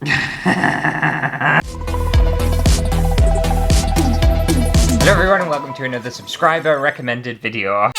Hello everyone and welcome to another subscriber recommended video.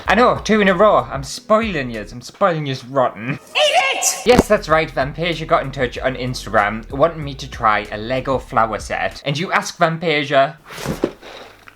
I know, 2 in a row. I'm spoiling yous rotten. Eat it! Yes, that's right, Vampesia got in touch on Instagram wanting me to try a Lego flower set. And you ask Vampesia,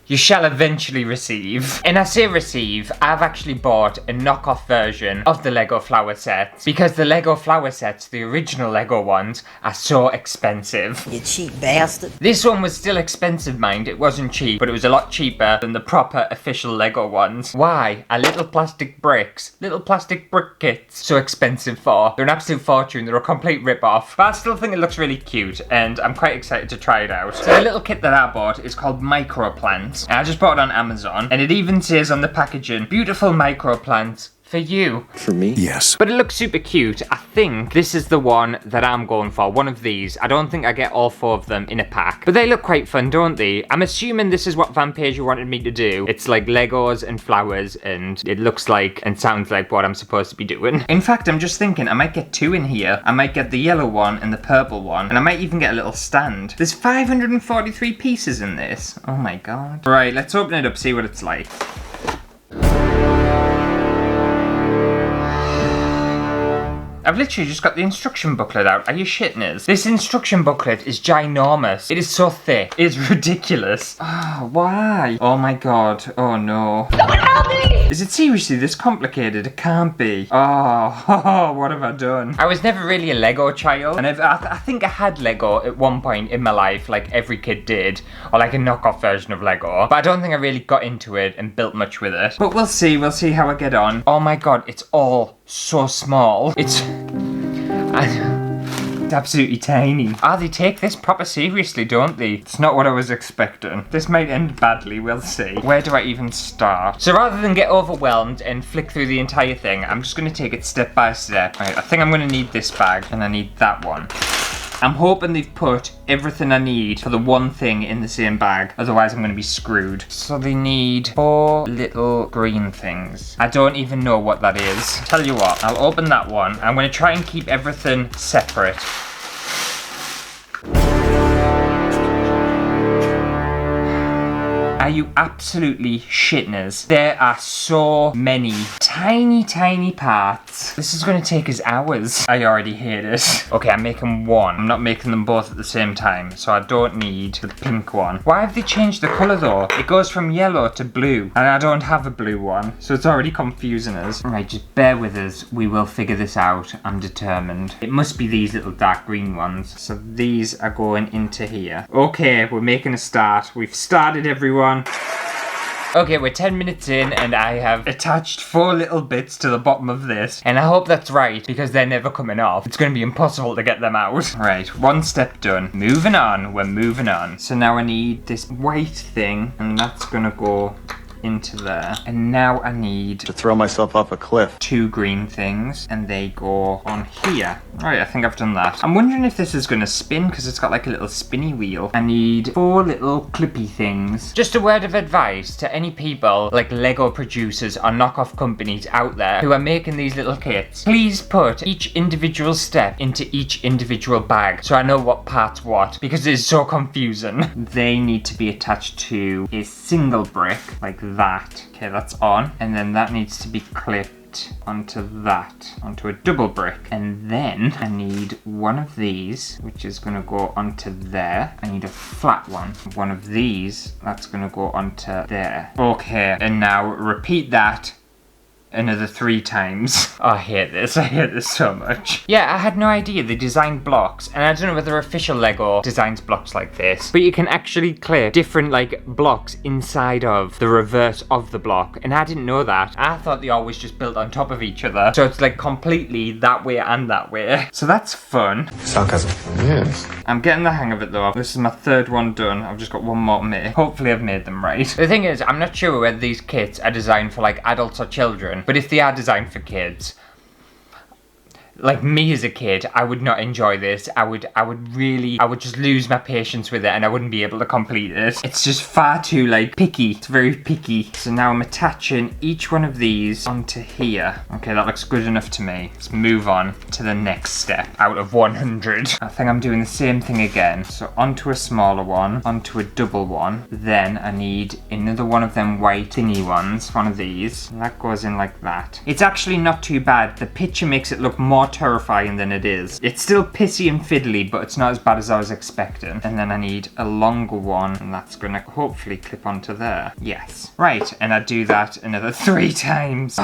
you shall eventually receive. And I say receive, I've actually bought a knockoff version of the Lego flower sets because the Lego flower sets, the original Lego ones, are so expensive. You cheap bastard. This one was still expensive, mind. It wasn't cheap, but it was a lot cheaper than the proper official Lego ones. Why are little plastic bricks, little plastic brick kits, so expensive for? They're an absolute fortune. They're a complete rip-off. But I still think it looks really cute, and I'm quite excited to try it out. So the little kit that I bought is called Microplants. I just bought it on Amazon, and it even says on the packaging, beautiful microplants for you. For me? Yes. But it looks super cute. I think this is the one that I'm going for, one of these. I don't think I get all 4 of them in a pack, but they look quite fun, don't they? I'm assuming this is what Vampesia wanted me to do. It's like Legos and flowers, and it looks like and sounds like what I'm supposed to be doing. In fact, I'm just thinking I might get 2 in here. I might get the yellow one and the purple one, and I might even get a little stand. There's 543 pieces in this. Oh my god. Right, let's open it up, see what it's like. I've literally just got the instruction booklet out. Are you shitting us? This instruction booklet is ginormous. It is so thick. It is ridiculous. Oh, why? Oh my god. Oh no. Someone help me! Is it seriously this complicated? It can't be. Oh, what have I done? I was never really a Lego child. And I think I had Lego at one point in my life, like every kid did. Or like a knockoff version of Lego. But I don't think I really got into it and built much with it. But we'll see how I get on. Oh my god, it's all so small. It's absolutely tiny. They take this proper seriously, don't they? It's not what I was expecting. This might end badly, we'll see. Where do I even start? So rather than get overwhelmed and flick through the entire thing, I'm just gonna take it step by step. Right, I think I'm gonna need this bag, and I need that one. I'm hoping they've put everything I need for the one thing in the same bag, otherwise I'm going to be screwed. So they need 4 little green things. I don't even know what that is. Tell you what, I'll open that one. I'm going to try and keep everything separate. Are you absolutely shitting us? There are so many tiny parts. This is going to take us hours. I already hate it. Okay, I'm making 1. I'm not making them both at the same time, so I don't need the pink one. Why have they changed the colour though? It goes from yellow to blue, and I don't have a blue one, so it's already confusing us. Alright, just bear with us. We will figure this out. I'm determined. It must be these little dark green ones. So these are going into here. Okay, we're making a start. We've started, everyone. Okay, we're 10 minutes in and I have attached 4 little bits to the bottom of this. And I hope that's right because they're never coming off. It's going to be impossible to get them out. Right, 1 step done. Moving on, we're moving on. So now I need this white thing and that's going to go into there. And now I need To throw myself off a cliff. 2 green things and they go on here. Alright, I think I've done that. I'm wondering if this is going to spin because it's got like a little spinny wheel. I need 4 little clippy things. Just a word of advice to any people like Lego producers or knockoff companies out there who are making these little kits. Please put each individual step into each individual bag so I know what part's what because it is so confusing. They need to be attached to a single brick like that. Okay, that's on. And then that needs to be clipped onto that, onto a double brick. And then I need one of these, which is gonna go onto there. I need a flat one of these, that's gonna go onto there. Okay, and now repeat that another 3 times. Oh, I hate this so much. Yeah, I had no idea they designed blocks, and I don't know whether official Lego designs blocks like this, but you can actually clip different like blocks inside of the reverse of the block, and I didn't know that. I thought they always just built on top of each other, so it's like completely that way and that way. So that's fun. Sarcasm. Yes. I'm getting the hang of it though. This is my 3rd one done. I've just got 1 more to make. Hopefully I've made them right. The thing is, I'm not sure whether these kits are designed for like adults or children, but if they are designed for kids, like me as a kid, I would not enjoy this. I would just lose my patience with it and I wouldn't be able to complete it. It's just far too like picky. It's very picky. So now I'm attaching each one of these onto here. Okay, that looks good enough to me. Let's move on to the next step out of 100. I think I'm doing the same thing again. So onto a smaller one, onto a double one. Then I need another one of them white thingy ones, one of these. And that goes in like that. It's actually not too bad. The picture makes it look more terrifying than it is. It's still pissy and fiddly, but it's not as bad as I was expecting. And then I need a longer one, and that's gonna hopefully clip onto there. Yes. Right, and I do that another 3 times.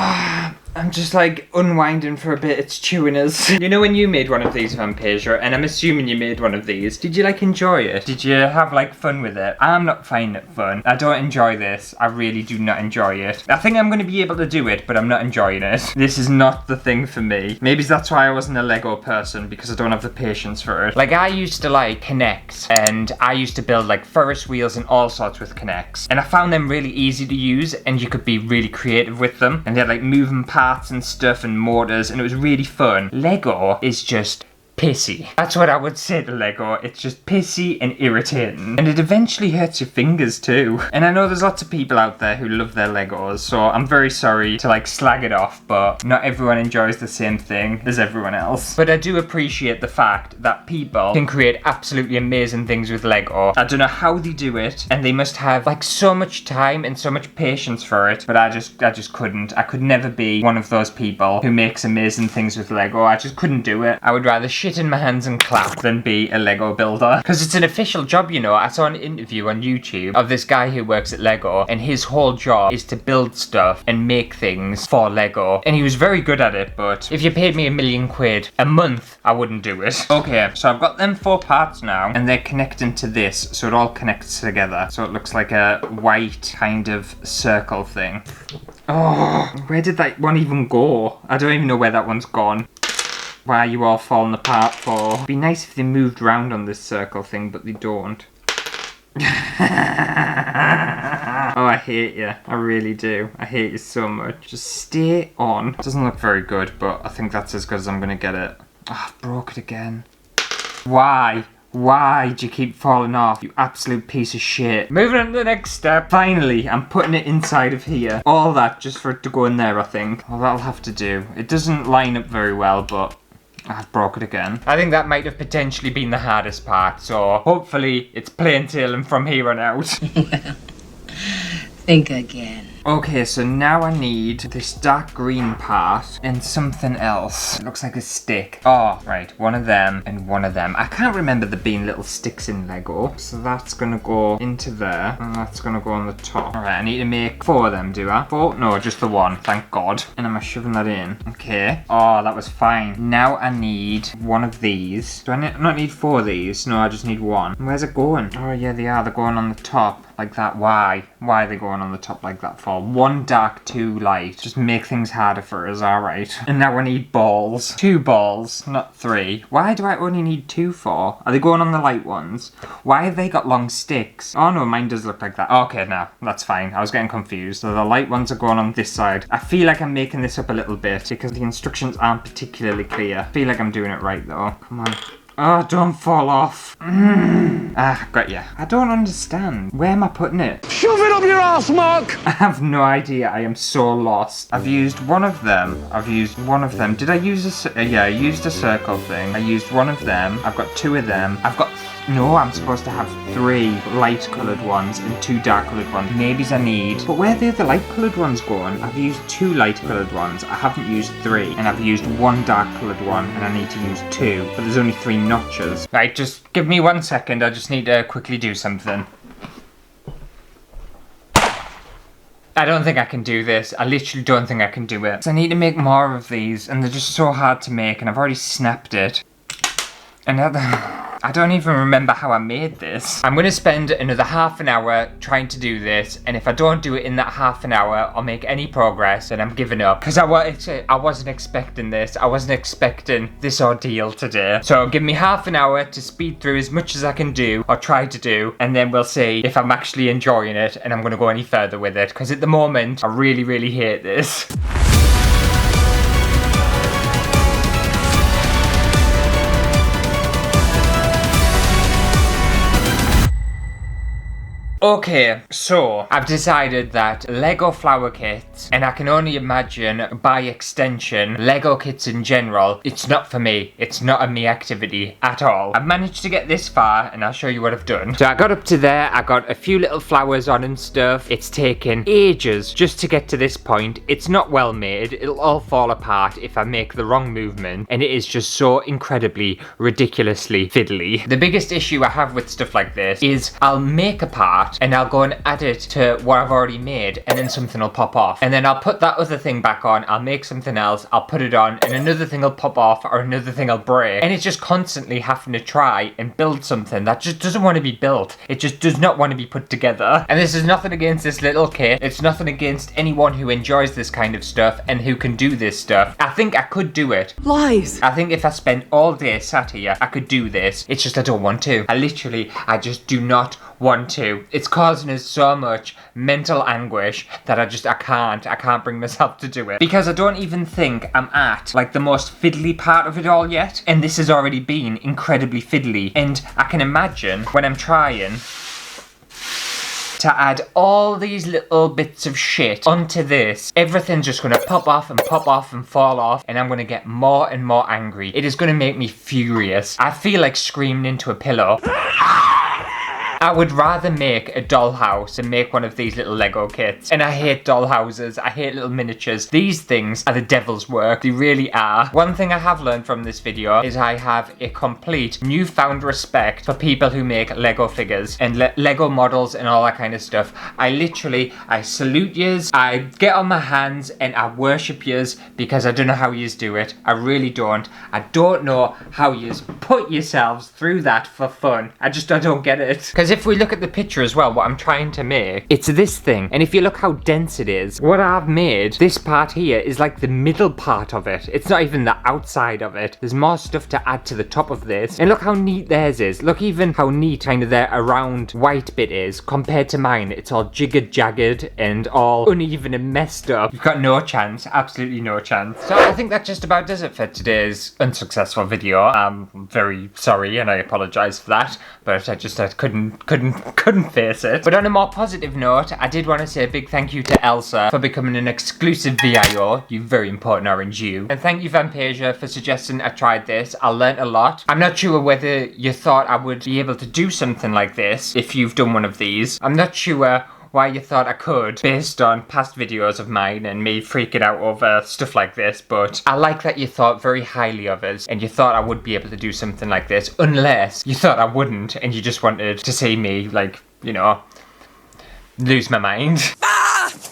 I'm just like unwinding for a bit, it's chewing us. You know when you made one of these, Vampasia, and I'm assuming you made one of these, did you like enjoy it? Did you have like fun with it? I'm not finding it fun. I don't enjoy this. I really do not enjoy it. I think I'm going to be able to do it, but I'm not enjoying it. This is not the thing for me. Maybe that's why I wasn't a Lego person, because I don't have the patience for it. Like I used to like Connects, and I used to build like Ferris wheels and all sorts with Connects. And I found them really easy to use, and you could be really creative with them. And they had like moving parts and stuff and motors, and it was really fun. Lego is just pissy. That's what I would say to Lego. It's just pissy and irritating. And it eventually hurts your fingers too. And I know there's lots of people out there who love their Legos, so I'm very sorry to like slag it off, but not everyone enjoys the same thing as everyone else. But I do appreciate the fact that people can create absolutely amazing things with Lego. I don't know how they do it, and they must have like so much time and so much patience for it, but I just couldn't. I could never be one of those people who makes amazing things with Lego. I just couldn't do it. I would rather shit in my hands and clap than be a Lego builder, because it's an official job, you know. I saw an interview on YouTube of this guy who works at Lego, and his whole job is to build stuff and make things for Lego, and he was very good at it. But if you paid me £1 million a month, I wouldn't do it. Okay, so I've got them 4 parts now, and they're connecting to this, so it all connects together, so it looks like a white kind of circle thing. Oh, where did that one even go? I don't even know where that one's gone. Why are you all falling apart for? It'd be nice if they moved around on this circle thing, but they don't. Oh, I hate you. I really do. I hate you so much. Just stay on. It doesn't look very good, but I think that's as good as I'm gonna get it. Oh, I've broke it again. Why? Why do you keep falling off, you absolute piece of shit? Moving on to the next step. Finally, I'm putting it inside of here. All that just for it to go in there, I think. Well, that'll have to do. It doesn't line up very well, but I've broke it again. I think that might have potentially been the hardest part, so hopefully it's plain sailing from here on out. Think again. Okay, so now I need this dark green part and something else. It looks like a stick. Oh, right, one of them and one of them. I can't remember there being little sticks in Lego. So that's gonna go into there, and that's gonna go on the top. All right, I need to make 4 of them, do I? 4? No, just the one, thank God. And am I shoving that in? Okay. Oh, that was fine. Now I need one of these. Do I not need 4 of these? No, I just need 1. Where's it going? Oh, yeah, they are. They're going on the top. Like that. Why? Why are they going on the top like that for? 1 dark, 2 light. Just make things harder for us, alright. And now I need balls. 2 balls, not 3. Why do I only need 2 for? Are they going on the light ones? Why have they got long sticks? Oh no, mine does look like that. Okay, no, that's fine. I was getting confused. So the light ones are going on this side. I feel like I'm making this up a little bit because the instructions aren't particularly clear. I feel like I'm doing it right though. Come on. Oh, don't fall off. Ah, got ya. I don't understand. Where am I putting it? Shove it up your ass, Mark! I have no idea. I am so lost. I've used one of them. Did I use a... yeah, I used a circle thing. I used one of them. I've got 2 of them. No, I'm supposed to have 3 light-coloured ones and 2 dark-coloured ones. Maybe I need... But where are the other light-coloured ones going? I've used 2 light-coloured ones. I haven't used 3. And I've used 1 dark-coloured one, and I need to use 2. But there's only 3 notches. Right, just give me 1 second. I just need to quickly do something. I don't think I can do this. I literally don't think I can do it. So I need to make more of these, and they're just so hard to make, and I've already snapped it. I don't even remember how I made this. I'm gonna spend another half an hour trying to do this, and if I don't do it in that half an hour or make any progress, then I'm giving up. Because I wasn't expecting this. I wasn't expecting this ordeal today. So give me half an hour to speed through as much as I can do, or try to do, and then we'll see if I'm actually enjoying it and I'm gonna go any further with it. Because at the moment, I really, really hate this. Okay, so I've decided that Lego flower kits, and I can only imagine by extension Lego kits in general, it's not for me. It's not a me activity at all. I've managed to get this far and I'll show you what I've done. So I got up to there, I got a few little flowers on and stuff. It's taken ages just to get to this point. It's not well made. It'll all fall apart if I make the wrong movement, and it is just so incredibly, ridiculously fiddly. The biggest issue I have with stuff like this is I'll make a part and I'll go and add it to what I've already made, and then something will pop off. And then I'll put that other thing back on, I'll make something else, I'll put it on, and another thing will pop off or another thing will break. And it's just constantly having to try and build something that just doesn't want to be built. It just does not want to be put together. And this is nothing against this little kit. It's nothing against anyone who enjoys this kind of stuff and who can do this stuff. I think I could do it. Lies. I think if I spent all day sat here, I could do this. It's just I don't want to. I just do not want to. It's causing us so much mental anguish that I can't bring myself to do it. Because I don't even think I'm at like the most fiddly part of it all yet. And this has already been incredibly fiddly. And I can imagine when I'm trying to add all these little bits of shit onto this, everything's just gonna pop off and fall off, and I'm gonna get more and more angry. It is gonna make me furious. I feel like screaming into a pillow. I would rather make a dollhouse than make one of these little Lego kits. And I hate dollhouses, I hate little miniatures. These things are the devil's work, they really are. One thing I have learned from this video is I have a complete newfound respect for people who make Lego figures and Lego models and all that kind of stuff. I salute yous, I get on my hands and I worship yous because I don't know how yous do it. I really don't. I don't know how yous put yourselves through that for fun. I don't get it. Because if we look at the picture as well, what I'm trying to make, it's this thing. And if you look how dense it is, what I've made, this part here is like the middle part of it. It's not even the outside of it. There's more stuff to add to the top of this. And look how neat theirs is. Look even how neat kind of their around white bit is compared to mine. It's all jiggered, jagged and all uneven and messed up. You've got no chance, absolutely no chance. So I think that just about does it for today's unsuccessful video. I'm very sorry and I apologize for that, but I couldn't face it. But on a more positive note, I did want to say a big thank you to Elsa for becoming an exclusive VIO, you very important orange you. And thank you Vampasia for suggesting I tried this. I learnt a lot. I'm not sure whether you thought I would be able to do something like this if you've done one of these. I'm not sure why you thought I could, based on past videos of mine and me freaking out over stuff like this, but I like that you thought very highly of us and you thought I would be able to do something like this, unless you thought I wouldn't and you just wanted to see me, like, you know, lose my mind.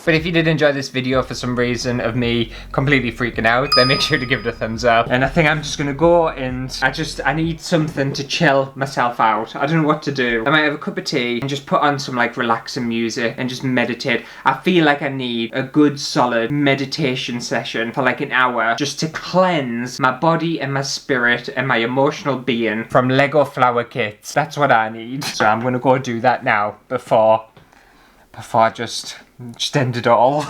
But if you did enjoy this video for some reason of me completely freaking out, then make sure to give it a thumbs up. And I think I'm just gonna go and I need something to chill myself out. I don't know what to do. I might have a cup of tea and just put on some like relaxing music and just meditate. I feel like I need a good solid meditation session for like an hour just to cleanse my body and my spirit and my emotional being from Lego flower kits. That's what I need. So I'm gonna go do that now before I just end it all.